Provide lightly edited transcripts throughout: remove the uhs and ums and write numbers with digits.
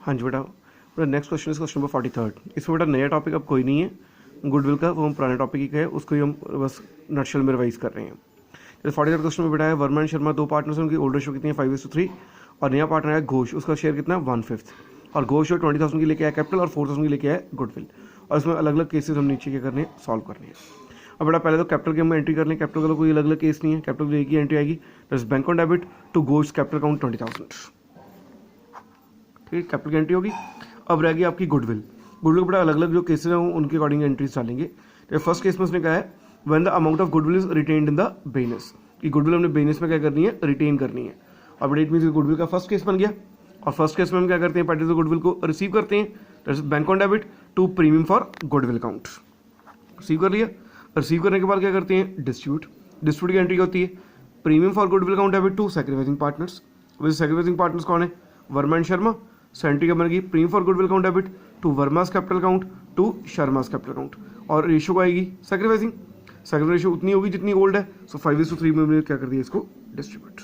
हाँ जी बेटा next question is question number 43। इसमें बेटा नया टॉपिक अब कोई नहीं है गुडविल का, वो हम पुराने टॉपिक ही का है, उसको ही हम बस नटशेल में रिवाइज कर रहे हैं। जैसे 43 क्वेश्चन में बेटा है वर्मा एंड शर्मा दो पार्टनर्स हैं, उनकी ओल्ड रेशियो कितनी है 5:3 और नया पार्टनर है घोष, उसका शेयर कितना है 1/5 और घोष जो 20,000 की लेके आया कैपिटल और 4,000 की लेके आया गुडविल। और इसमें अलग अलग केसेस हम नीचे क्या करने हैं सॉल्व करने हैं। अब बेटा पहले तो कैपिटल की हम एंट्री कर लें। कैपिटल का कोई अलग अलग केस नहीं है, कैपिटल की एक ही एंट्री आएगी, that is bank on debit to Ghosh capital count 20,000। ठीक है, कैपिटल की एंट्री होगी। अब रहेगी आपकी गुडविल। गुडविल के बेटा अलग अलग जो केसेस हैं उनके अकॉर्डिंग एंट्रीज डालेंगे। तो फर्स्ट केस में उसने कहा है when the amount of goodwill is retained in the business, कि गुडविल हमने बेनिस में क्या करनी है रिटेन करनी है। और बेटा इट मींस गुडविल का फर्स्ट केस बन गया। और फर्स्ट केस में हम क्या करते हैं पहले तो गुडविल को रिसीव करते हैं, that is bank on debit to premium for goodwill account. Receive कर लिया। रिसीव करने के बाद क्या करते हैं डिस्ट्रीब्यूट। डिस्ट्रीब्यूट की एंट्री होती है premium for goodwill account debit to sacrificing partners. वैसे सैक्रिफाइसिंग पार्टनर्स कौन है वर्मा एंड शर्मा। सेंट्री का बनेगी premium for goodwill account debit to Verma's capital account to Sharma's capital account. और रेशियो को आएगी सैक्रिफाइसिंग। सैक्रिफाइसिंग रेशियो उतनी होगी जितनी ओल्ड है, सो 5:3 में हमने क्या कर दिया इसको डिस्ट्रीब्यूट।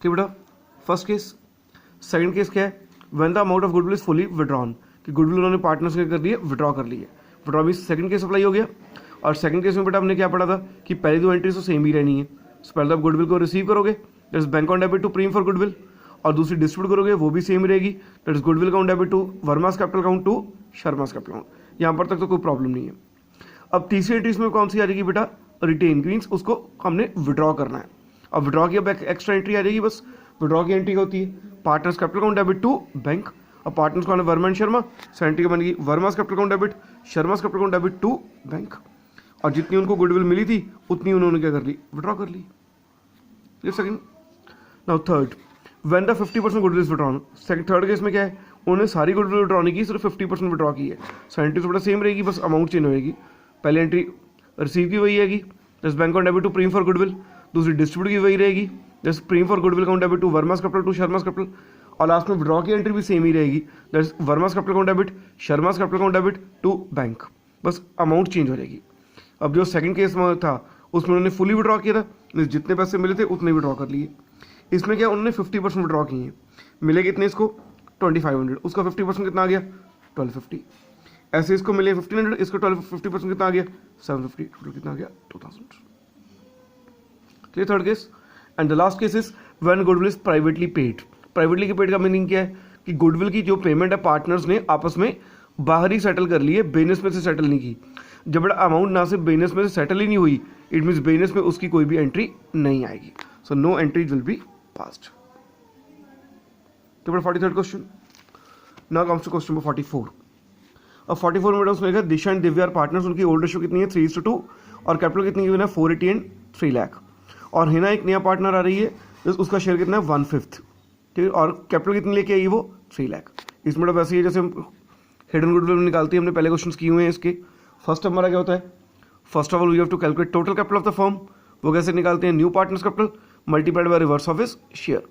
ठीक बेटा फर्स्ट केस। सेकंड केस क्या है when the amount of goodwill is fully withdrawn, कि गुडविल उन्होंने पार्टनर्स के कर लिए विड्रॉ कर ली है। विड्रॉ भी सेकंड केस अप्लाई हो गया। और सेकंड केस में बेटा हमने क्या पढ़ा था कि पहली दो एंट्रीज तो सेम ही रहनी है। पहले आप गुडविल को रिसीव करोगे, that is bank on debit to premium for goodwill, और दूसरी डिस्ट्रीब्यूट करोगे वो भी सेम रहेगी, that is goodwill account debit to Verma's capital account to Sharma's capital account. यहाँ पर तक तो कोई प्रॉब्लम नहीं है। अब तीसरी एंट्रीज में कौन सी आ जाएगी बेटा रिटेन, मीन्स उसको हमने विड्रॉ करना है। अब विड्रॉ की अब एक्स्ट्रा एंट्री आ जाएगी। बस विड्रॉ की एंट्री होती है partners capital account debit to bank. अब पार्टनर्स कौन है वर्मा एंड शर्मा, सेंट्री का बनेगी Verma's capital account debit Sharma's capital account debit to bank. और जितनी उनको गुडविल मिली थी उतनी उन्होंने क्या कर ली विड्रॉ कर ली। Second. Now third when the 50% goodwill is withdrawn. Third case में क्या है उन्होंने सारी गुडविल विड्रॉ नहीं की, सिर्फ 50% विड्रॉ की है। सो एंट्री थोड़ा सेम रहेगी, बस अमाउंट चेंज होगी। पहले एंट्री रिसीव की वही रहेगी, दस bank on debit to premium for goodwill. दूसरी डिस्ट्रीब्यूट की वही रहेगी, दस premium for goodwill account debit to Verma's capital to Sharma's capital. और लास्ट में विड्रॉ की एंट्री भी सेम ही रहेगी, that's Verma's capital account debit Sharma's capital account debit to bank, बस अमाउंट चेंज हो जाएगी। अब जो सेकंड केस में था उसमें उन्होंने फुली विड्रॉ किया था, जितने पैसे मिले थे उतने विड्रॉ कर लिए। इसमें क्या उन्होंने 50% विड्रॉ किए हैं, मिले कितने इसको 2500, उसका 50% कितना आ गया 1250। ऐसे इसको मिले 1500, इसको 50% कितना आ गया 750, टोटल कितना आ गया 2000। Clear third case. And the last case is when goodwill is privately paid. Privately paid का मीनिंग क्या है कि गुडविल की जो पेमेंट है पार्टनर्स ने आपस में बाहर ही सेटल कर ली है, बेनिस में से सेटल नहीं की। जब बड़ा अमाउंट ना से बेनिस में से सेटल ही नहीं हुई, इट मीन्स बेनिस में उसकी कोई भी एंट्री नहीं आएगी। So no entries will be passed. तो बड़ा 43rd question. Now comes to question number 44। अब 44 में उसमें लिखा दिशा एंड दिव्या पार्टनर्स, उनकी ओल्ड रेशियो कितनी है 3:2 और कैपिटल कितनी है 480 एंड 3 लाख। और हिना एक नया पार्टनर आ रही है, उसका शेयर कितना है 1/5। ठीक है, और कैपिटल कितनी लेके आई वो 3 लाख। इसमें वैसे ही जैसे हम हिडन गुडविल निकालती है, हमने पहले क्वेश्चन किए हुए हैं इसके। फर्स्ट हमारा क्या होता है first of all we have to calculate total capital of the firm. वो कैसे निकालते हैं new partners capital multiplied by reverse of his share.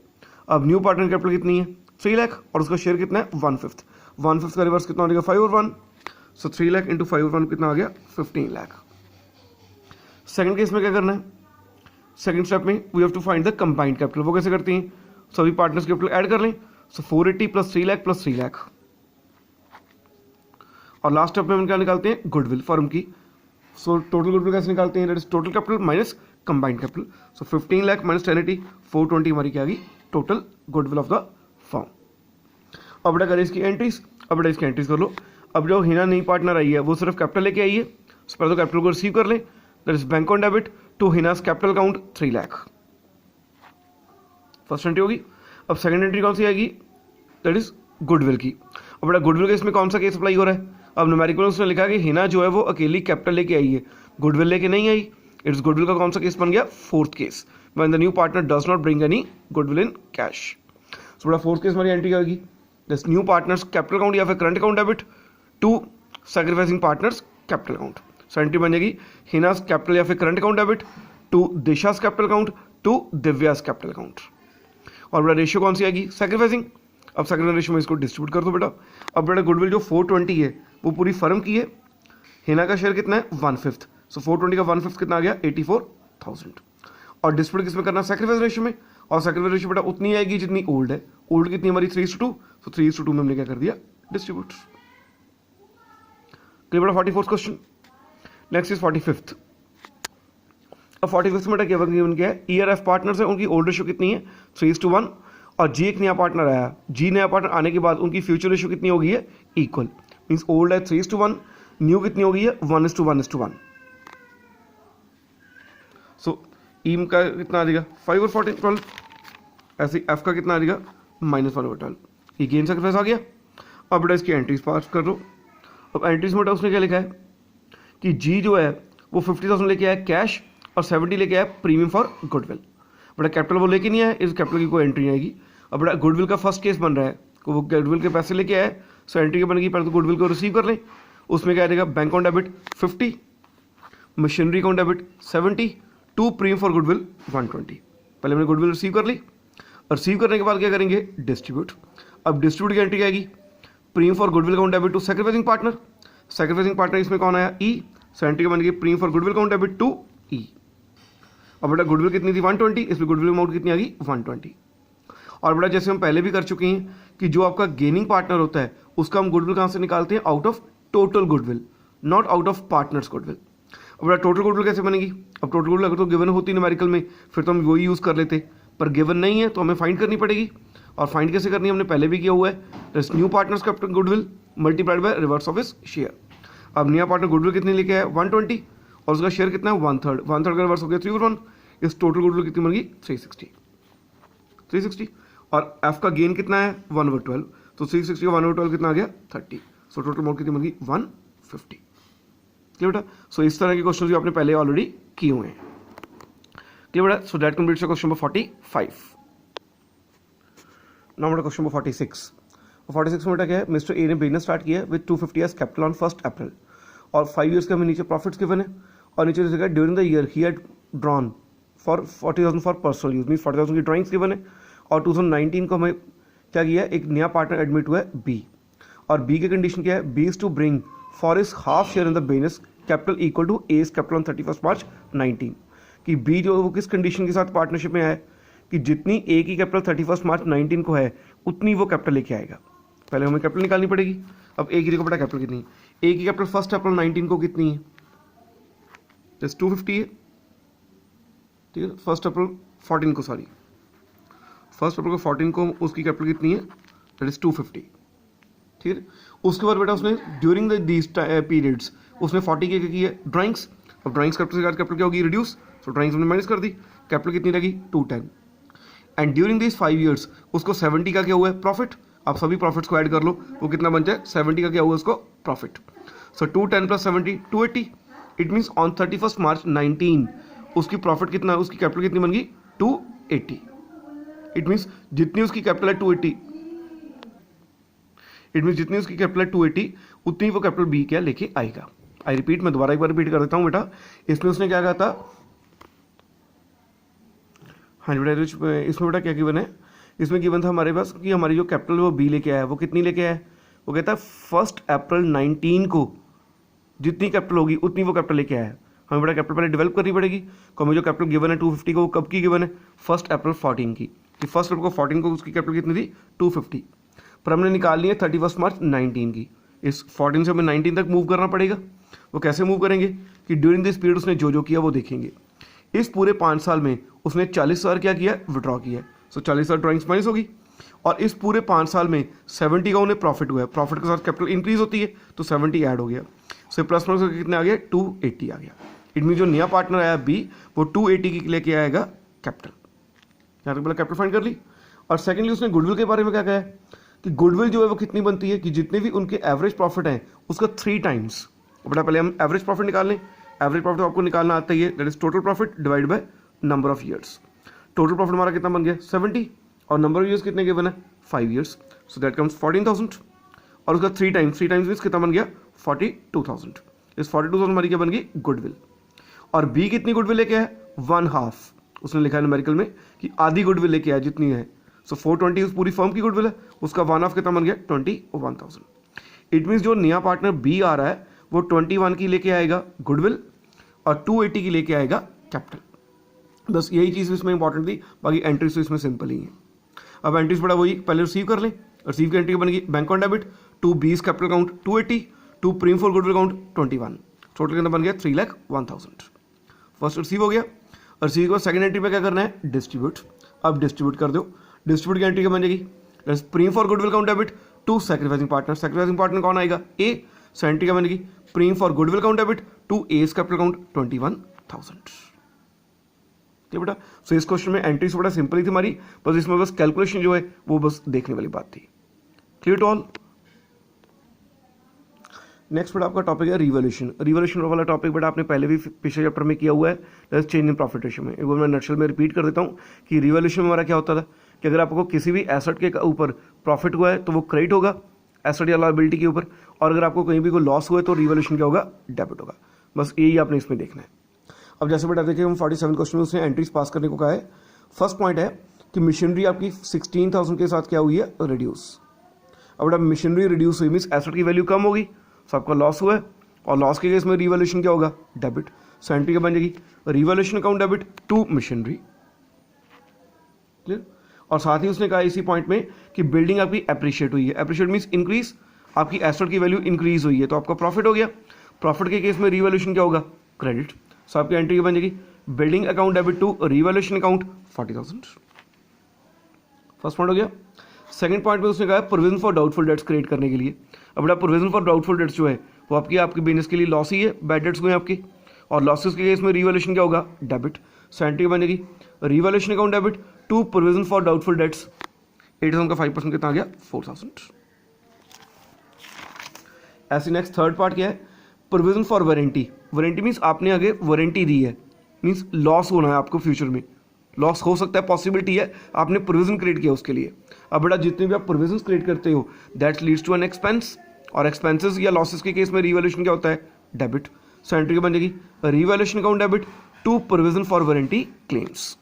अब न्यू पार्टनर कैपिटल कितनी है 3 लाख और उसका शेयर कितना है 1/5। 1/5 का रिवर्स कितना हो जाएगा 5 और 1, सो 3 लाख इंटू 5 और 1 कितना आ गया 15 लाख। सेकंड केस में क्या करना है, सेकंड स्टेप में we have to find the combined capital. वो कैसे करती हैं सभी पार्टनर्स कैपिटल ऐड कर लें, सो 480 प्लस 3 लाख प्लस 3 लाख। और लास्ट स्टेप में हम क्या निकालते हैं गुडविल फर्म की। सो टोटल गुडविल कैसे निकालते हैं, that is total capital minus combined capital. So 15 lakh minus 1080 420 हमारी क्या आ गई total goodwill of the firm. अब बेटा करें इसकी एंट्रीज। अब बेटा इसकी एंट्रीज कर लो। अब जो हिना नई पार्टनर आई है वो सिर्फ कैपिटल लेके आई है, सो पहले तो कैपिटल को रिसीव कर लें, that is bank on debit to Hina's capital account 3 lakh. First entry होगी। अब सेकंड एंट्री कौन सी आएगी, दैट इज गुडविल की। अब बेटा गुडविल केस में कौन सा केस अप्लाई हो रहा है, अब न्यूमेरिकल उसने लिखा कि हिना जो है वो अकेली कैपिटल लेके आई है, गुडविल लेके नहीं आई। इट्स गुडविल का कौन सा केस बन गया fourth case, when the new partner does not bring any goodwill in cash. So बेटा फोर्थ केस हमारी एंट्री क्या होगी, this new partners capital account या फिर current account debit to sacrificing partners capital account. So entry बन जाएगी Hina's capital या फिर current account debit to Disha's capital account to Divya's capital account. और बेटा रेशियो कौन सी आएगी सैक्रिफाइसिंग। अब सैक्रिफाइसिंग रेशियो में इसको डिस्ट्रीब्यूट कर दो बेटा। अब बेटा गुडविल जो 420 है वो पूरी फर्म की है, हिना का शेयर कितना है 1/5, सो 420 का 1/5 कितना आ गया 84,000। और डिस्ट्रीब्यूट किसमें करना सैक्रिफाइस रेशियो में, और सेकंड रेशियो बेटा उतनी आएगी जितनी ओल्ड है। ओल्ड कितनी हमारी 3:2, तो 3:2 में हमने क्या कर दिया डिस्ट्रीब्यूट। क्लियर बेटा 44th question. Next is 45th। अब 45th में क्या है, ईयर एफ पार्टनर्स है, उनकी ओल्ड रेशियो कितनी है 3:1, और जी एक नया पार्टनर आया, जी नया पार्टनर आने के बाद उनकी फ्यूचर रेशियो कितनी हो गई है इक्वल, मींस ओल्ड है 3:1, न्यू कितनी हो गई है 1:1:1। सो ईम का कितना आ जाएगा 5 और 14 12, ऐसे एफ का कितना आ जाएगा -1/12। ये गेन सेक्रीफाइस आ गया। अब बेटा इसकी एंट्रीज पास कर लो। अब एंट्रीज में बेटा उसने क्या लिखा है कि जी जो है वो 50,000 लेके आया कैश और 70 लेके आया प्रीमियम फॉर गुडविल। बेटा कैपिटल वो लेके नहीं आया, इस कैपिटल की कोई एंट्री आएगी। अब बेटा गुडविल का फर्स्ट केस बन रहा है, वो गुडविल के पैसे लेके आया, सो एंट्री क्या बनेगी, पहले तो गुडविल को रिसीव कर लें, उसमें क्या आ जाएगा bank on debit 50, machinery on debit 70, to premium for goodwill 120। पहले हमने गुडविल रिसीव कर ली, रिसीव करने के बाद क्या करेंगे डिस्ट्रीब्यूट। अब डिस्ट्रीब्यूट की एंट्री आएगी premium for goodwill account debit to sacrificing partner, sacrificing partner इसमें कौन आया ई, सो एंट्री बन गई premium for goodwill account debit to E. अब बेटा गुडविल कितनी थी 120, इसमें गुडविल अमाउंट कितनी आ गई 120। और बेटा जैसे हम पहले भी कर चुके हैं कि जो आपका गेनिंग पार्टनर होता है उसका हम गुडविल कहाँ से निकालते हैं, out of total goodwill, not out of partners goodwill. अब बेटा टोटल गुडविल कैसे बनेगी, अब टोटल गुडविल अगर तो गिवन होती न्यूमेरिकल में फिर तो हम वही यूज़ कर लेते, पर गिवन नहीं है तो हमें फाइंड करनी पड़ेगी। और फाइंड कैसे करनी है हमने पहले भी किया हुआ है, new partners capital goodwill multiplied by reverse of his share. अब नया पार्टनर गुडविल कितने लेके आया 120 और उसका शेयर कितना है 1/3, 1/3 का रिवर्स हो गया 3/1, इस टोटल गुडविल कितनी बन गई 360 और एफ का गेन कितना है 1/12, तो 360 का 1/12 कितना आ गया 30, सो टोटल अमाउंट कितनी बन गई 150। क्लियर बेटा, सो इस तरह के क्वेश्चन भी आपने पहले ऑलरेडी किए हुए हैं। क्लियर बेटा, so that completes question number 45। Now बेटा क्वेश्चन नंबर 46। 46 में बेटा क्या है, मिस्टर ए ने बिजनेस स्टार्ट किया विद 250 एज कैपिटल ऑन 1 अप्रैल और 5 ईयर्स के हमें नीचे प्रॉफिट्स गिवन है और नीचे जगह during the year he had drawn for 40,000 for personal use, mean 40,000 की ड्राइंग्स गिवन है। और 2019 को हमें क्या किया, एक नया पार्टनर एडमिट हुआ है बी, और बी की कंडीशन क्या है, B is to bring for his half share in the business capital equal to A capital on 31 March 19, कि बी जो वो किस कंडीशन के साथ पार्टनरशिप में आया कि जितनी ए की कैपिटल 31 मार्च 19 को है उतनी वो कैपिटल लेके आएगा। पहले हमें कैपिटल निकालनी पड़ेगी। अब ए की देखो बेटा कैपिटल कितनी है, ए की कैपिटल 1 अप्रैल 19 को कितनी है, जस्ट 250 है, ठीक है। 1 अप्रैल 14 को, सॉरी 1 अप्रैल को 14 को उसकी कैपिटल कितनी है, दैट इज 250, ठीक है। उसके बाद बेटा उसने ड्यूरिंग दीज पीरियड्स उसने 40 के की है ड्राइंग्स। अब ड्राइंग्स कैपिटल से कैपिटल क्या होगी रिड्यूस, तो ड्राइंग्स हमने माइनस कर दी, कैपिटल कितनी लगी 210। एंड ड्यूरिंग दिस 5 ईयर्स उसको 70 का क्या हुआ है प्रॉफिट, आप सभी प्रॉफिट्स को ऐड कर लो वो कितना बन जाए 70 का क्या हुआ उसको profit, so 210 + 70 280, it means on 31 March 19 उसकी प्रॉफिट कितना, उसकी कैपिटल कितनी बन गई 280। इट मीन्स जितनी उसकी कैपिटल है 280, इट मीन्स जितनी उसकी कैपिटल है 280 उतनी वो कैपिटल बी क्या लेके आएगा। आई रिपीट, मैं दोबारा एक बार रिपीट कर देता हूँ बेटा, इसमें उसने क्या कहा था, हाँ जी बेटा इसमें बेटा क्या गिवन है, इसमें गिवन था हमारे पास कि हमारी जो कैपिटल वो बी लेके आया है वो कितनी लेके आया है, वो कहता है 1 अप्रैल 19 को जितनी कैपिटल होगी उतनी वो कैपिटल लेके आया है। हमें बेटा कैपिटल पहले डेवलप करनी पड़ेगी, तो हमें जो कैपिटल गिवन है 250 को वो कब की गिवन है 1 अप्रैल 14 की, कि 1 अप्रैल को 14 को उसकी कैपिटल कितनी थी 250, पर हमने निकालनी है 31 मार्च 19 की। इस 14 से हमें 19 तक मूव करना पड़ेगा। वो कैसे मूव करेंगे कि ड्यूरिंग दिस पीरियड उसने जो जो किया वो देखेंगे। इस पूरे 5 साल में उसने 40,000 क्या किया विड्रॉ किया है, सो 40,000 ड्राइंग्स माइनस होगी, और इस पूरे 5 साल में 70 का उन्हें प्रॉफिट हुआ है, प्रॉफिट के साथ कैपिटल इंक्रीज होती है तो 70 ऐड हो गया, सो प्लस माइनस कितने आ गया 280 आ गया। इट मीन जो नया पार्टनर आया बी वो 280 की लेके आएगा कैपिटल, यहाँ तक बोला कैपिटल फाइंड कर ली। और सेकेंडली उसने गुडविल के बारे में क्या कहा है कि गुडविल जो है वो कितनी बनती है कि जितने भी उनके एवरेज प्रॉफिट हैं उसका 3 टाइम्स। बेटा पहले हम एवरेज प्रॉफिट निकाल लें, एवरेज प्रॉफिट आपको निकालना आता ही है, that is total profit divide by number of years. Total profit हमारा कितना बन गया 70 और नंबर ऑफ ईयर्स कितने गिवन है 5 ईयर्स, सो दैट कम्स 14,000 और उसका 3 टाइम्स मीन्स कितना बन गया 42,000। इस 42,000 हमारी क्या बन गई गुडविल। और बी कितनी गुडविल लेके आया 1/2, उसने लिखा है न्यूमेरिकल में कि आधी गुडविल लेके आया जितनी है, सो 420 उस पूरी फर्म की गुडविल है, उसका 1/2 कितना बन गया 21,000। इट मीन्स जो नया पार्टनर बी आ रहा है वो 21 की लेके आएगा गुडविल और 280 की लेके आएगा कैपिटल। बस यही चीज़ इसमें इंपॉर्टेंट थी, बाकी एंट्रीज तो इसमें सिंपल ही है। अब एंट्रीज बड़ा वही पहले रिसीव कर लें, रिसीव की एंट्री बनेगी bank on debit to B's capital account 280 to premium for goodwill account 21, total कितना बन गया 3,01,000। फर्स्ट रिसीव हो गया। रिसीव के बाद सेकंड एंट्री पे क्या करना है, डिस्ट्रीब्यूट। अब डिस्ट्रीब्यूट कर दो, डिस्ट्रीब्यूट की एंट्री क्या बन जाएगी, premium for goodwill account debit to sacrificing partner, sacrificing partner कौन आएगा, ए। सो एंट्री क्या बनेगी, premium for goodwill account debit to A's capital account 21,000। ठीक बेटा। सो इस क्वेश्चन में एंट्री से बड़ा सिंपल ही थी हमारी, बस इसमें बस कैलकुलेशन जो है वो बस देखने वाली बात थी। Clear to all. नेक्स्ट बेटा आपका टॉपिक है रिवोल्यूशन। रिवोल्यूशन वाला टॉपिक बेटा आपने पहले भी पिछले चैप्टर में किया हुआ है, चेंज इन प्रॉफिट रेशियो में। एक बार मैं नटशेल में रिपीट कर देता हूँ कि रिवोल्यूशन में हमारा क्या होता था कि अगर आपको किसी भी एसेट के ऊपर प्रॉफिट हुआ है तो वो क्रेडिट होगा एसेट या लायबिलिटी के ऊपर, और अगर आपको कहीं भी कोई लॉस हुआ है तो रिवोल्यूशन क्या होगा, डेबिट होगा। बस यही आपने इसमें देखना है। अब जैसे बेटा देखिए हम 47 क्वेश्चन में उसने एंट्रीज पास करने को कहा है। फर्स्ट पॉइंट है कि मशीनरी आपकी 16,000 के साथ क्या हुई है, रिड्यूस। अब बेटा मशीनरी रिड्यूस हुई मीन्स एसेट की वैल्यू कम होगी, सो आपका लॉस हुआ है, और लॉस के केस में रिवोल्यूशन क्या होगा, डेबिट। सो एंट्री क्या बन जाएगी, revolution account debit to machinery. Clear. और साथ ही उसने कहा इसी पॉइंट में कि बिल्डिंग आपकी एप्रिशिएट हुई है, एप्रिशिएट मीन्स इंक्रीज, आपकी एसेट की वैल्यू इंक्रीज हुई है तो आपका प्रॉफिट हो गया। प्रॉफिट के केस में रिवोल्यूशन क्या होगा, क्रेडिट। सो आपकी एंट्री बन जाएगी building account debit to revolution account 40,000। First point हो गया। सेकंड पॉइंट में उसने कहा provision for doubtful dates create करने के लिए। अब बेटा प्रोविजन फॉर डाउटफुल डेट्स जो है वो आपकी बिजनेस के लिए लॉस ही है, बैड डेट्स हुए हैं आपकी, और लॉसेस के केस में रिवोल्यूशन क्या होगा, डेबिट। सो एंट्री बनेगी revolution account debit to provision for doubtful debts. 8,000 का 5% कितना आ गया, 4,000। ऐसे नेक्स्ट थर्ड पार्ट क्या है, provision for warranty. Warranty means आपने आगे वारंटी दी है, मीन्स लॉस होना है आपको, फ्यूचर में लॉस हो सकता है, पॉसिबिलिटी है, आपने प्रोविजन क्रिएट किया उसके लिए। अब बेटा जितने भी आप प्रोविजन क्रिएट करते हो that leads to an expense, और एक्सपेंसेस या लॉसेस के केस में रिवोल्यूशन क्या होता है, डेबिट। सो एंट्री बन जाएगी revolution account debit to provision for warranty claims.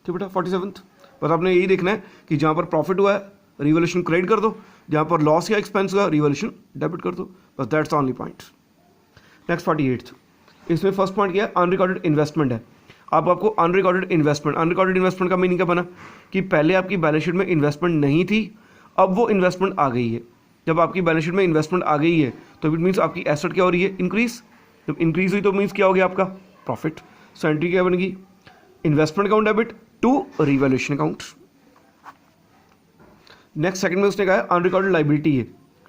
ठीक बेटा। 47 बस आपने यही देखना है कि जहां पर प्रॉफिट हुआ है रिवोल्यूशन क्रेडिट कर दो, जहां पर लॉस या एक्सपेंस हुआ रिवोल्यूशन डेबिट कर दो, बस दैट्स ओनली पॉइंट। नेक्स्ट 48 इसमें फर्स्ट पॉइंट क्या है, अनरिकॉर्डेड इन्वेस्टमेंट है। आपको अनरिकॉर्डेड इन्वेस्टमेंट का मीनिंग क्या बना कि पहले आपकी बैलेंस शीट में इन्वेस्टमेंट नहीं थी, अब वो इन्वेस्टमेंट आ गई है। जब आपकी बैलेंस शीट में इन्वेस्टमेंट आ गई है तो इट मीन्स आपकी एसेट क्या हो रही है, इंक्रीज। जब इंक्रीज हुई तो मीन्स क्या हो गया आपका, प्रॉफिट। सो एंट्री क्या बनेगी, investment account debit to revolution account. Next second में उसने कहा अनरिकॉर्डेड लायबिलिटी है।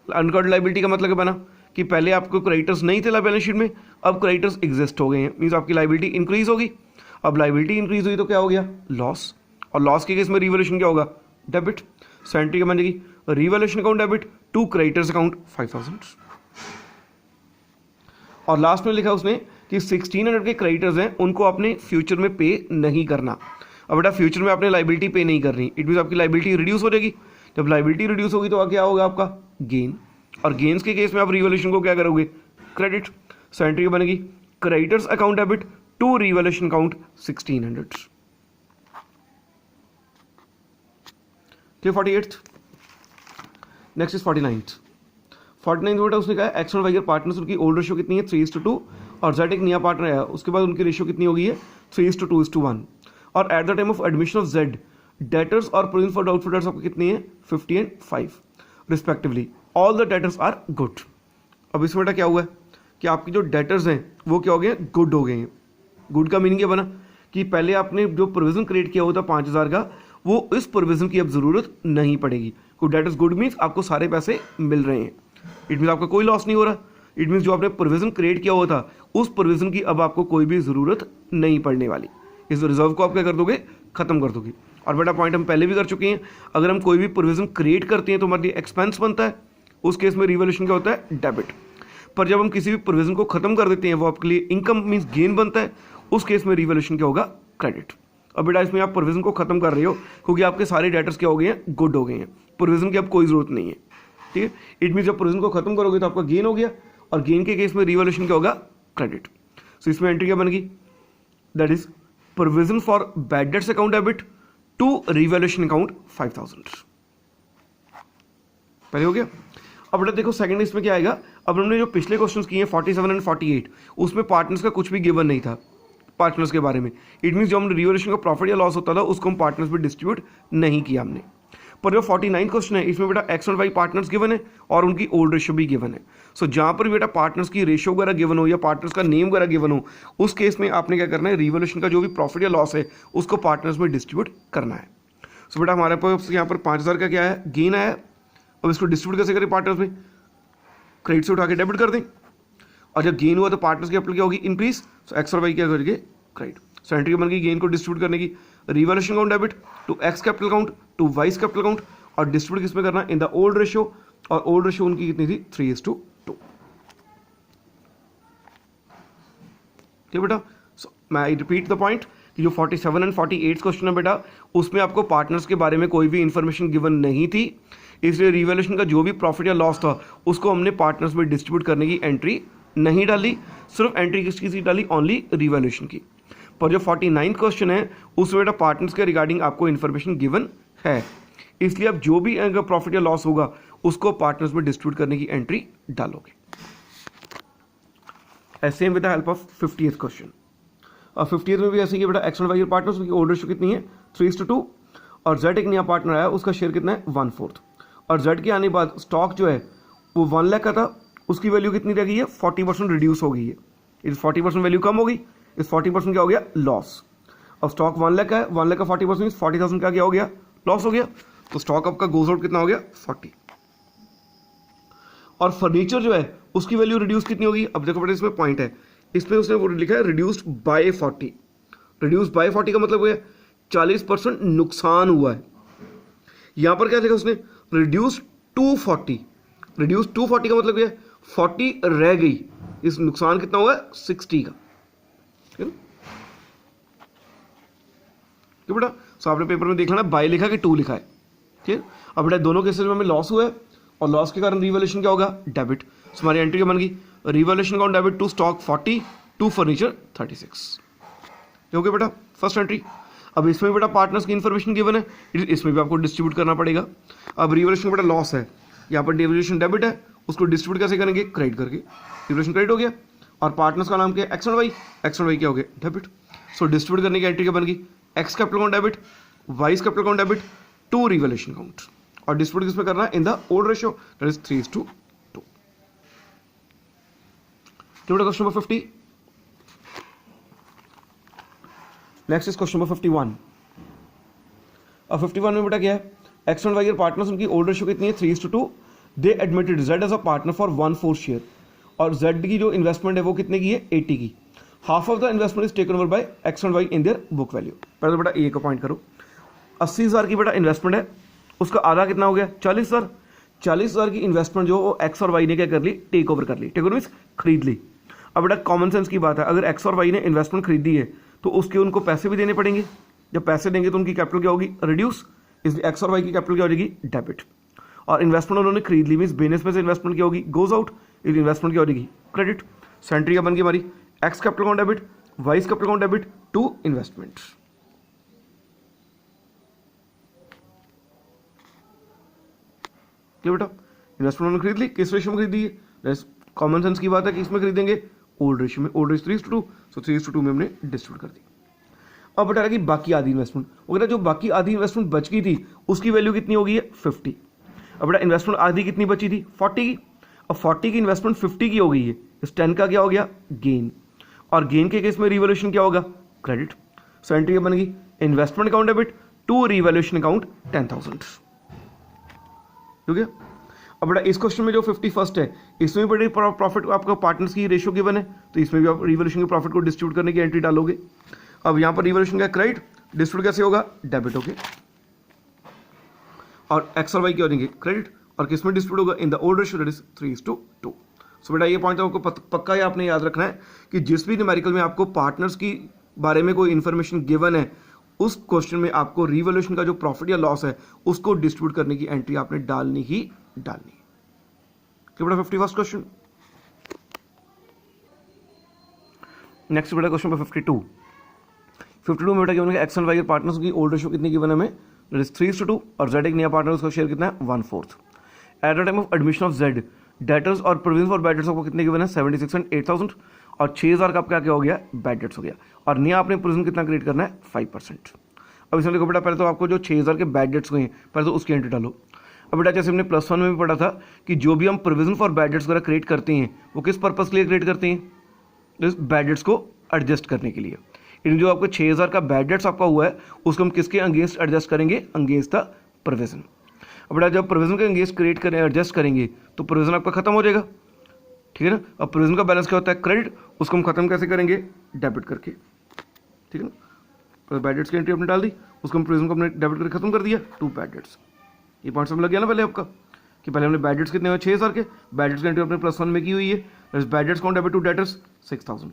अनरिकॉर्डेड लायबिलिटी का मतलब क्या बना कि पहले आपको क्रेडिटर्स नहीं थे बैलेंस शीट में, अब क्रेडिटर्स एग्जिस्ट हो गए हैं, मीन्स आपकी लायबिलिटी इंक्रीज होगी। अब लायबिलिटी इंक्रीज हुई तो क्या हो गया, लॉस, और लॉस के केस में रिवोल्यूशन क्या होगा, डेबिट। सो एंट्री क्या बनेगी, revolution account debit to creditors account 5,000। और लास्ट में लिखा उसने कि 1,600 के क्रेडिटर्स हैं उनको आपने फ्यूचर में पे नहीं करना। अब बेटा फ्यूचर में आपने लायबिलिटी पे नहीं करनी, इट मीन्स आपकी लायबिलिटी रिड्यूस हो जाएगी। जब लायबिलिटी रिड्यूस होगी तो क्या होगा आपका, गेन, और गेन्स के केस में आप रिवोल्यूशन को क्या करोगे, क्रेडिट। सो एंट्री बनेगी creditors account debit to revolution account 1,600। 48 next is 49 बेटा उसने कहा एक्स और वाई पार्टनर्स उनकी ओल्ड रेशियो कितनी है, 3:2, और जेड एक नया पार्टनर है उसके बाद उनकी रेशियो कितनी हो गई है, 3:2:1। और at the time of admission of Z debtors और प्रोविजन फॉर डाउटफुल डेट्स आपको कितनी है, 50 and 5 respectively, all the debtors are good. अब इसमें बेटा क्या हुआ है कि आपकी जो डेटर्स हैं वो क्या हो गए, गुड हो गए हैं। गुड का मीनिंग क्या बना कि पहले आपने जो प्रोविजन क्रिएट किया हुआ था 5,000 का, वो इस प्रोविजन की अब जरूरत नहीं पड़ेगी। डेटर्स गुड मीन्स आपको सारे पैसे मिल रहे हैं, इट मीन्स आपका कोई लॉस नहीं हो रहा। इट मीन्स जो आपने प्रोविजन क्रिएट किया हुआ था उस प्रोविजन की अब आपको कोई भी जरूरत नहीं पड़ने वाली। इस रिजर्व को आप क्या कर दोगे, खत्म कर दोगे। और बेटा पॉइंट हम पहले भी कर चुके हैं, अगर हम कोई भी प्रोविजन क्रिएट करते हैं तो हमारे लिए एक्सपेंस बनता है, उस केस में रिवोल्यूशन क्या होता है, डेबिट। पर जब हम किसी भी प्रोविजन को खत्म कर देते हैं वो आपके लिए इनकम मीन्स गेन बनता है, उस केस में रिवोल्यूशन क्या होगा, क्रेडिट। अब बेटा इसमें आप प्रोविजन को खत्म कर रहे हो क्योंकि आपके सारे डेटर्स क्या हो गए हैं, गुड हो गए हैं, प्रोविजन की अब कोई जरूरत नहीं है। ठीक है, इट मीन जब प्रोविजन को खत्म करोगे तो आपका गेन हो गया, और गेन के केस में रिवोल्यूशन क्या होगा, क्रेडिट। सो इसमें एंट्री क्या बनेगी, that is provision for bad dates account debit to revolution account 5,000। पहले हो गया। अब बेटा देखो सेकंड इसमें क्या आएगा, अब हमने जो पिछले क्वेश्चंस किए हैं 47 और 48 उसमें पार्टनर्स का कुछ भी गिवन नहीं था, पार्टनर्स के बारे में। इट मीन्स जो हमने रिवॉल्यूशन का प्रॉफिट या लॉस होता था उसको हम पार्टनर्स में डिस्ट्रीब्यूट नहीं किया हमने। पर जो 49 क्वेश्चन है इसमें बेटा एक्स और वाई पार्टनर्स गिवन है और उनकी ओल्ड रेशियो भी गिवन है। सो जहाँ पर बेटा पार्टनर्स की रेशियो वगैरह गिवन हो या पार्टनर्स का नेम वगैरह गिवन हो, उस केस में आपने क्या करना है, रिवॉल्यूशन का जो भी प्रॉफिट या लॉस है उसको पार्टनर्स में डिस्ट्रीब्यूट करना है। सो बेटा हमारे पास यहाँ पर 5000 का क्या है, गेन आया। अब इसको डिस्ट्रीब्यूट कैसे करें पार्टनर्स में, क्रेडिट से उठा के डेबिट कर दें, और जब गेन हुआ तो पार्टनर्स की कैपिटल क्या होगी, इंक्रीज। सो एक्स और वाई क्या करेंगे, क्रेडिट। सो एंट्री बन गई गेन को डिस्ट्रीब्यूट करने की, revaluation account debit to X capital account to Y's capital account, और डिस्ट्रीब्यूट किसमें करना, इन द ओल्ड रेशियो, और ओल्ड रेशियो उनकी कितनी थी, 3:2। ठीक बेटा। सो मैं रिपीट द पॉइंट कि जो 47 एंड 48 क्वेश्चन है बेटा उसमें आपको पार्टनर्स के बारे में कोई भी इंफॉर्मेशन गिवन नहीं थी, इसलिए रिवॉल्यूशन का जो भी प्रॉफिट या लॉस था उसको हमने पार्टनर्स में डिस्ट्रीब्यूट करने की एंट्री नहीं डाली, सिर्फ एंट्री किसकी डाली, ओनली रिवॉल्यूशन की। पर जो 49 क्वेश्चन है उसमें बेटा पार्टनर्स के रिगार्डिंग आपको इन्फॉर्मेशन गिवन है, इसलिए आप जो भी प्रॉफिट या लॉस होगा उसको पार्टनर्स में डिस्ट्रीब्यूट करने की एंट्री डालोगे। Same with the help of 50th question. और 50th में भी ऐसे ही बेटा एक्स और वाई पार्टनर्स की ओल्ड रेशियो कितनी है, 3:2, और जेड एक नया पार्टनर आया उसका शेयर कितना है, 1/4, और जेड के आने के बाद स्टॉक जो है वो 1 लाख का था, उसकी वैल्यू कितनी रह गई है, 40% रिड्यूस हो गई है। इस 40% वैल्यू कम हो गई, इस 40% क्या हो गया, लॉस। अब स्टॉक 1 लाख का है, 1 लाख का 40% 40,000 का क्या हो गया, लॉस हो गया। तो स्टॉक आपका गोज आउट कितना हो गया, 40। और फर्नीचर जो है उसकी वैल्यू रिड्यूस कितनी होगी, अब देखो बेटा इसमें पॉइंट है, इसमें उसने लिखा है रिड्यूस्ड बाय 40। रिड्यूस्ड बाय 40 का मतलब है 40% नुकसान हुआ है। यहां पर क्या लिखा उसने, रिड्यूस्ड टू 40। रिड्यूस्ड टू 40 का मतलब क्या है, 40 रह गई, इस नुकसान कितना हुआ है, 60 का। ठीक बेटा। सो आपने पेपर में देख लेना बाय लिखा कि टू लिखा है। ठीक। अब बेटा दोनों केसेस में हमें लॉस हुआ है और लॉस के कारण रिवॉल्यूशन क्या होगा, डेबिट। सो हमारी एंट्री क्या बन गई, revaluation account debit to stock 40 to furniture 36। Okay बेटा, फर्स्ट एंट्री। अब इसमें बेटा पार्टनर्स की इन्फॉर्मेशन गिवन है, इसमें भी आपको डिस्ट्रीब्यूट करना पड़ेगा। अब रिवॉल्यूशन बेटा लॉस है, यहाँ पर रिवॉल्यूशन डेबिट है, उसको डिस्ट्रीब्यूट कैसे करेंगे, क्रेडिट करके। रिवॉल्यूशन क्रेडिट हो गया, और पार्टनर्स का नाम क्या है, एक्स और वाई। एक्स और वाई क्या हो गया, डेबिट। सो डिस्ट्रीब्यूट करने की एंट्री क्या बन गई, X capital account debit, vice capital account debit to revaluation account, और डिस्ट्रीब्यूट किसमें करना है, in the old ratio, that is 3:2। Question number 50। Next is question number 51। अब 51 में बेटा क्या है, एक्स एंड वाई के पार्टनर्स, उनकी ओल्ड रेशियो कितनी है, 3:2। They admitted Z as a partner for 1/4 share, और जेड की जो इन्वेस्टमेंट है वो कितने की है, 80 की। Half of the investment is taken over by X and Y in their book value. पहले बेटा ए का पॉइंट करो, 80,000 की बेटा इन्वेस्टमेंट है, उसका आधा कितना हो गया, 40,000। 40,000 की इन्वेस्टमेंट जो वो एक्स और वाई ने क्या कर ली, टेक ओवर कर ली। टेक ओवर मीन्स खरीद ली। अब बेटा कॉमन सेंस की बात है, अगर एक्स और वाई ने इन्वेस्टमेंट खरीदी है तो उसके उनको पैसे भी देने पड़ेंगे। जब पैसे देंगे तो उनकी कैपिटल क्या होगी, रिड्यूस, इसलिए एक्स और वाई की कैपिटल क्या हो जाएगी, डेबिट। और इन्वेस्टमेंट उन्होंने खरीद ली, मीन्स बिजनेस में से इन्वेस्टमेंट क्या होगी, गोज आउट, इसलिए इन्वेस्टमेंट क्या हो जाएगी, क्रेडिट। सेंट्री क्या बन गई हमारी, X capital account debit, vice capital account debit to investment. क्या बेटा, इन्वेस्टमेंट उन्होंने खरीद ली, किस रेशियो में खरीदी है, कॉमन सेंस की बात है कि इसमें खरीदेंगे, ओल्ड रेशियो में। ओल्ड रेशियो 3:2, सो 3:2 में हमने डिस्ट्रीब्यूट कर दी। अब बता रहा कि बाकी आधी इन्वेस्टमेंट वगैरह, जो बाकी आधी इन्वेस्टमेंट बच गई थी उसकी वैल्यू कितनी हो गई है, 50। अब बेटा इन्वेस्टमेंट आधी कितनी बची थी, 40 की। अब 40 की इन्वेस्टमेंट 50 की हो गई है, इस 10 का क्या हो गया, गेन। और गेन के केस में रिवॉल्यूशन क्या होगा, क्रेडिट। सो एंट्री बन गई, investment account debit to revaluation account 10,000। ठीक है। अब बेटा इस क्वेश्चन में जो 51st है इसमें बड़े प्रॉफिट आपका पार्टनर्स की रेशियो गिवन है, तो इसमें भी आप रिवॉल्यूशन के प्रॉफिट को डिस्ट्रीब्यूट करने की एंट्री डालोगे। अब यहां पर रिवॉल्यूशन का क्रेडिट, डिस्ट्रीब्यूट कैसे होगा, डेबिट होके, और एक्स और वाई क्या हो जाएंगे, क्रेडिट, और किस में डिस्ट्रीब्यूट होगा, इन the old ratio, that is 3:2। सो बेटा ये पॉइंट आपको पक्का ही आपने याद रखना है कि जिस भी न्यूमेरिकल में आपको पार्टनर्स की बारे में कोई इन्फॉर्मेशन गिवन है उस क्वेश्चन में आपको रिवॉल्यूशन का जो प्रॉफिट या लॉस है उसको डिस्ट्रीब्यूट करने की एंट्री आपने डालनी ही डालनी। क्या बेटा 51st क्वेश्चन। नेक्स्ट बेटा क्वेश्चन नंबर 52 में बेटा क्या एक्स एंड वाई के पार्टनर्स की ओल्ड रेशियो कितनी गिवन है हमें, दैट इज 3:2, और जेड एक नया पार्टनर, उसका शेयर कितना है, 1/4। Eight the time of admission of Z debtors और प्रोविजन फॉर बैटर्स आपको कितने गिवन है, 76 एंड 8,000, और 6,000 का आपका क्या हो गया, बैड डेट्स हो गया। और नया आपने प्रोविजन कितना क्रिएट करना है, 5%। अब इसमें देखो बेटा, पहले तो आपको जो 6,000 के बैड डेट्स हुए हैं पहले तो उसकी एंट्री डालो। अब बेटा जैसे हमने +1 में भी पढ़ा था कि जो भी हम प्रोविजन फॉर बैड डेट्स वगैरह क्रिएट करते हैं वो किस पर्पज़ के लिए क्रिएट करते हैं, इस बैड डेट्स को एडजस्ट करने के लिए। इन जो आपको 6,000 का बैड डेट्स आपका हुआ है उसको हम किसके अगेंस्ट एडजस्ट करेंगे, अगेंस्ट द प्रोविजन। अब बेटा जब प्रोविजन के अगेंस्ट क्रिएट करें एडजस्ट करेंगे तो प्रोविजन आपका खत्म हो जाएगा, ठीक है ना। अब प्रोविजन का बैलेंस क्या होता है, क्रेडिट, उसको हम खत्म कैसे करेंगे, डेबिट करके, ठीक है ना। तो बैड डेट्स की एंट्री आपने डाल दी, उसको हम प्रोविजन को अपने डेबिट करके खत्म कर दिया, 2 बैड डेट्स। ये पॉइंट समझ लग गया ना पहले आपका कि पहले हमने बैड डेट्स कितने हुए, 6,000 के, बैड डेट्स की एंट्री अपने +1 में की हुई है, बैड डेट्स कौन, डेबिट टू डेटर्स 6,000।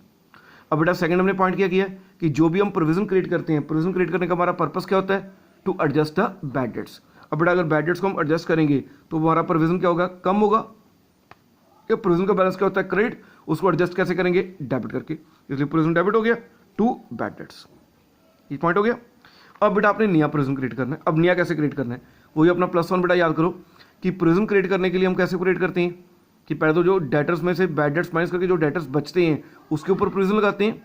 अब बेटा सेकंड हमने पॉइंट क्या किया कि जो भी हम प्रोविजन क्रिएट करते हैं, प्रोविजन क्रिएट करने का हमारा पर्पस क्या होता है, to adjust the bad debts. अब बेटा अगर बैड डेट्स को हम एडजस्ट करेंगे तो हमारा प्रोविजन क्या होगा, कम होगा। या प्रोविजन का बैलेंस क्या होता है, क्रेडिट, उसको एडजस्ट कैसे करेंगे, डेबिट करके, इसलिए प्रोविजन डेबिट हो गया, 2 बैड डेट्स। ये पॉइंट हो गया। अब बेटा आपने नया प्रोविजन क्रिएट करना है। अब नया कैसे क्रिएट करना है, वही अपना +1 बेटा याद करो कि प्रोविजन क्रिएट करने के लिए हम कैसे क्रिएट करते हैं कि पहले तो जो डेटर्स में से बैड डेट्स माइनस करके जो डेटर्स बचते हैं उसके ऊपर प्रोविजन लगाते हैं।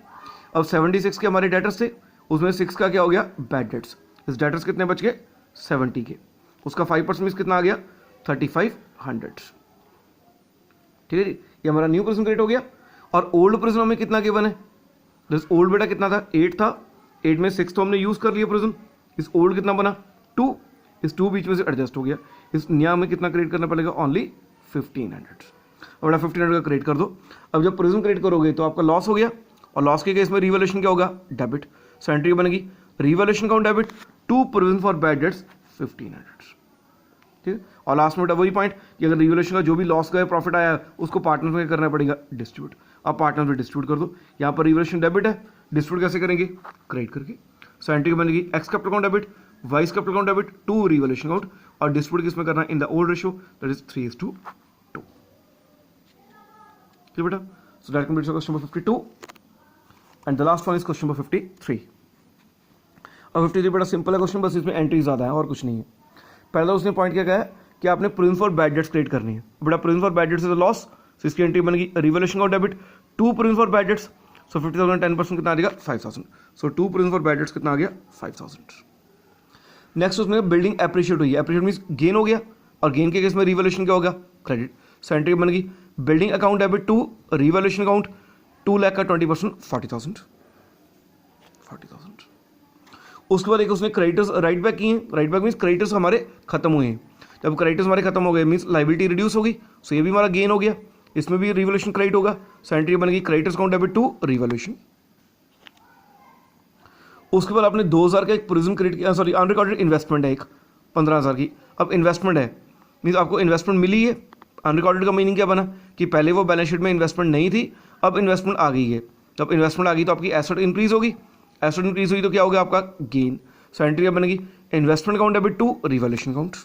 अब 76 के हमारे डेटर्स थे, उसमें 6 का क्या हो गया, बैड डेट्स। इस डेटर्स कितने बच गए, 70 के, उसका 5% मीन्स कितना आ गया, 3500, ठीक है जी। ये हमारा न्यू प्रोविजन क्रिएट हो गया। और ओल्ड प्रोविजन हमें कितना गिवन है, दिस ओल्ड बेटा कितना था, 8 था, 8 में 6 तो हमने यूज कर लिया प्रोविजन, इस ओल्ड कितना बना 2, इस 2 बीच में से एडजस्ट हो गया। इस नया में कितना क्रिएट करना पड़ेगा, ओनली 1500। अब बेटा 1500 का क्रिएट कर दो। अब जब प्रोविजन क्रिएट करोगे तो आपका लॉस हो गया, और लॉस के केस में रिवैल्यूएशन क्या होगा, डेबिट। सो एंट्री बनेगी revaluation account debit to provision for bad debts 1500, ठीक है। और लास्ट में वही पॉइंट कि अगर रिवैल्यूएशन का जो भी लॉस गया प्रॉफिट आया उसको पार्टनर्स में करना पड़ेगा, डिस्ट्रीब्यूट। आप पार्टनर्स में डिस्ट्रीब्यूट कर दो। यहाँ पर रिवैल्यूएशन डेबिट है, डिस्ट्रीब्यूट कैसे करेंगे, क्रेडिट करके। सो एंट्री बनेगी X capital account debit, vice capital account debit to revaluation account, और डिस्ट्रीब्यूट किसमें करना है, in the old ratio, that is 3:2, ठीक है बेटा। So that completes question number 52 and the last one is question number 53। अब 53 बड़ा सिंपल है क्वेश्चन, बस इसमें एंट्री ज़्यादा है और कुछ नहीं है। पहला उसने पॉइंट क्या कहा है कि आपने provision for bad debts create करनी है। बड़ा provision for bad debts is a loss, so इसकी एंट्री बनेगी revaluation of debit to provision for bad debts. So 50,000 10% कितना आ जाएगा, 5,000। So to provision for bad debts कितना आ गया, 5,000। नेक्स्ट उसमें बिल्डिंग एप्रिशिएट हुई है, एप्रिशिएट मींस गेन हो गया, और गेन के केस में रिवैल्यूएशन क्या होगा, क्रेडिट। सो एंट्री बनेगी building account debit to revaluation account, 2 lakh का 20% 40,000। उसके बाद एक उसने क्रेडिटर्स राइट बैक किए हैं। राइट बैक मीन्स क्रेडिटर्स हमारे खत्म हुए हैं। जब क्रेडिटर्स हमारे खत्म हो गए मीन्स लाइबिलिटी रिड्यूस होगी, सो ये भी हमारा गेन हो गया, इसमें भी रिवैल्यूएशन क्रेडिट होगा। सो एंट्री बनेगी creditors account debit to revaluation. उसके बाद आपने 2,000 का एक प्रोविजन क्रिएट किया, सॉरी अनरिकॉर्डेड इन्वेस्टमेंट है एक 15,000 की। अब इन्वेस्टमेंट है मीन्स आपको इन्वेस्टमेंट मिली है। अनरिकॉर्डेड का मीनिंग क्या बना कि पहले वो बैलेंस शीट में इन्वेस्टमेंट नहीं थी, अब इन्वेस्टमेंट आ गई है। जब इन्वेस्टमेंट आ गई तो आपकी एसेट इंक्रीज होगी, एसेट इंक्रीज हुई तो क्या होगा आपका गेन। सो एंट्री बनेगी investment account debit to revaluation account.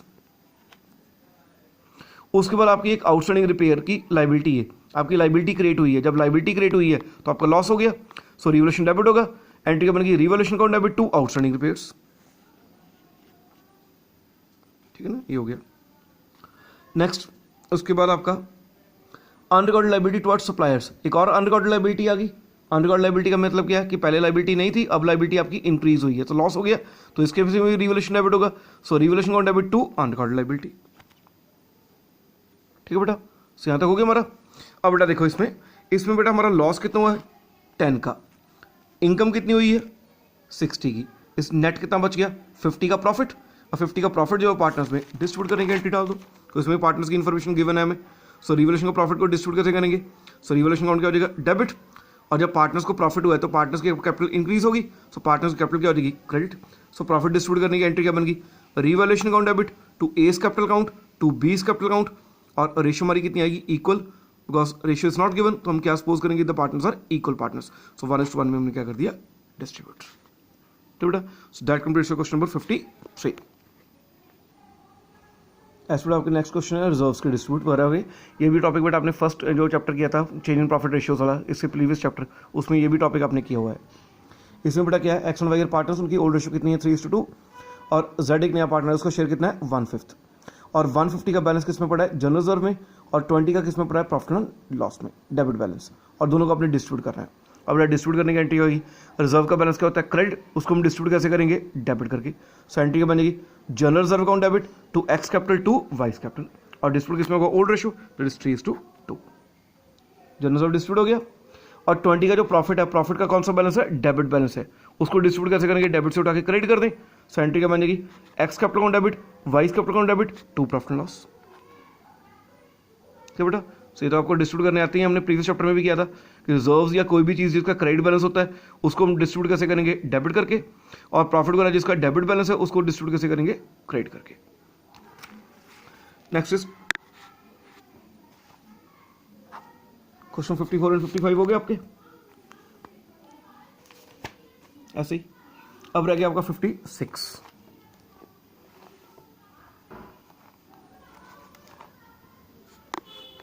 उसके बाद आपकी एक आउटस्टैंडिंग रिपेयर की लाइबिलिटी है, आपकी लाइबिलिटी क्रिएट हुई है। जब लाइबिलिटी क्रिएट हुई है तो आपका लॉस हो गया, सो रिवैल्यूएशन डेबिट होगा। एंट्री बनेगी revaluation account debit to outstanding repairs, ठीक है ना, ये हो गया। नेक्स्ट उसके बाद आपका अनरिकॉर्डेड लाइबिलिटी टुवर्ड्स सप्लायर्स, एक और अनरिकॉर्डेड लाइबिलिटी आ गई। अनरिकॉर्डेड लाइबिलिटी का मतलब क्या है कि पहले लाइबिलिटी नहीं थी, अब लाइबिलिटी आपकी इंक्रीज हुई है, तो लॉस हो गया, तो इसके विषय में रिवैल्यूएशन डेबिट होगा। So revaluation account debit to unrecorded liability, ठीक है बेटा। सो यहाँ तक हो गया हमारा। अब बेटा देखो इसमें बेटा हमारा लॉस कितना हुआ है, 10 का। इनकम कितनी हुई है, 60 की। इस नेट कितना बच गया, 50 का प्रॉफिट। और 50 का प्रॉफिट जो है पार्टनर्स में डिस्ट्रीब्यूट करने की एंट्री डाल दो, तो इसमें पार्टनर्स की इन्फॉर्मेशन गिवन है हमें। सो रिवैल्यूएशन का प्रॉफिट को डिस्ट्रीब्यूट कैसे करेंगे, सो रिवैल्यूएशन अकाउंट क्या हो जाएगा, डेबिट। और जब पार्टनर्स को प्रॉफिट हुआ है तो पार्टनर्स की कैपिटल इंक्रीज होगी, सो पार्टनर्स की कैपिटल क्या हो जाएगी, क्रेडिट। सो प्रॉफिट डिस्ट्रीब्यूट करने की एंट्री क्या बनेगी, revaluation account debit to A's capital account to B's capital account. और रेशियो हमारी कितनी आएगी, equal, because ratio is not given, तो हम क्या सपोज करेंगे, the partners are equal partners. So 1:1 में हमने क्या कर दिया, डिस्ट्रीब्यूट, ठीक बेटा। So that completes question number 53। As per आपके नेक्स्ट क्वेश्चन है रिजर्व्स के डिस्ट्रीब्यूट वगैरह हो गए। ये भी टॉपिक बेटा आपने फर्स्ट जो चैप्टर किया था चेंज इन प्रॉफिट रेशियोज वाला, इससे प्रीवियस चैप्टर, उसमें ये भी टॉपिक आपने किया हुआ है। इसमें बेटा क्या है, एक्स एंड वाई पार्टनर्स, उनकी ओल्ड रेशियो कितनी है, 3:2, और जेड एक नया पार्टनर है, उसका शेयर कितना है, 1/5। और 150 का बैलेंस किस में पड़ा है, जनरल रिजर्व में, और 20 का किस में पड़ा है, प्रॉफिट एंड लॉस में, डेबिट बैलेंस। और दोनों को अपने डिस्ट्रीब्यूट करना है। अब डिस्ट्रीब्यूट करने की एंट्री होगी, रिजर्व का बैलेंस क्या होता है क्रेडिट, उसको हम डिस्ट्रीब्यूट कैसे करेंगे डेबिट करके। सो एंट्री क्या बनेगी general reserve account debit to X capital to Y's capital, और डिस्ट्रीब्यूट किसमें होगा old ratio that is 3:2। General reserve distribute हो गया। और 20 का जो प्रॉफिट है, प्रॉफिट का कौन सा बैलेंस है डेबिट बैलेंस है, उसको डिस्ट्रीब्यूट कैसे करेंगे डेबिट से उठा के क्रेडिट कर दें। सो एंट्री क्या बनेगी X capital account debit vice capital account debit to profit and loss. ठीक है बेटा, सो ये तो आपको डिस्ट्रीब्यूट करने आती है, हमने प्रीवियस चैप्टर में भी किया था कि रिजर्व्स या कोई भी चीज़ जिसका क्रेडिट बैलेंस होता है उसको हम डिस्ट्रीब्यूट कैसे करेंगे डेबिट करके, और प्रॉफिट वगैरह जिसका डेबिट बैलेंस है उसको डिस्ट्रीब्यूट कैसे करेंगे क्रेडिट करके। नेक्स्ट इज क्वेश्चन 54 एंड 55 हो गए आपके ऐसे ही। अब रह गया आपका 56।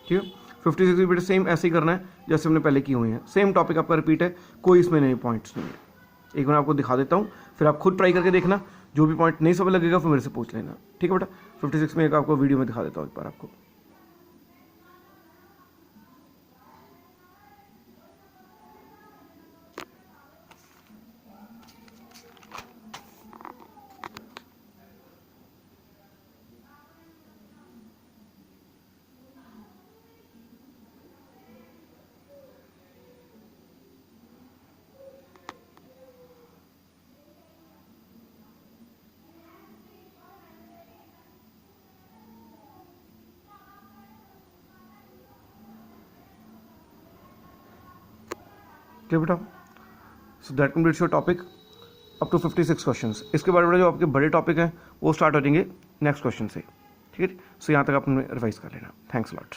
ठीक है, 56 भी बेटा सेम ऐसे ही करना है जैसे हमने पहले किए हुए हैं, सेम टॉपिक आपका रिपीट है, कोई इसमें नहीं पॉइंट्स नहीं है। एक बार आपको दिखा देता हूँ, फिर आप खुद ट्राई करके देखना, जो भी पॉइंट नहीं समझ लगेगा फिर मेरे से पूछ लेना। ठीक है बेटा, 56 में एक आपको वीडियो में दिखा देता हूँ एक बार आपको। ठीक बेटा, so that completes your topic up to 56 questions. इसके बाद जो आपके बड़े टॉपिक हैं वो स्टार्ट हो जाएंगे नेक्स्ट क्वेश्चन से। ठीक है, सो यहाँ तक आपने रिवाइज कर लेना। Thanks lot.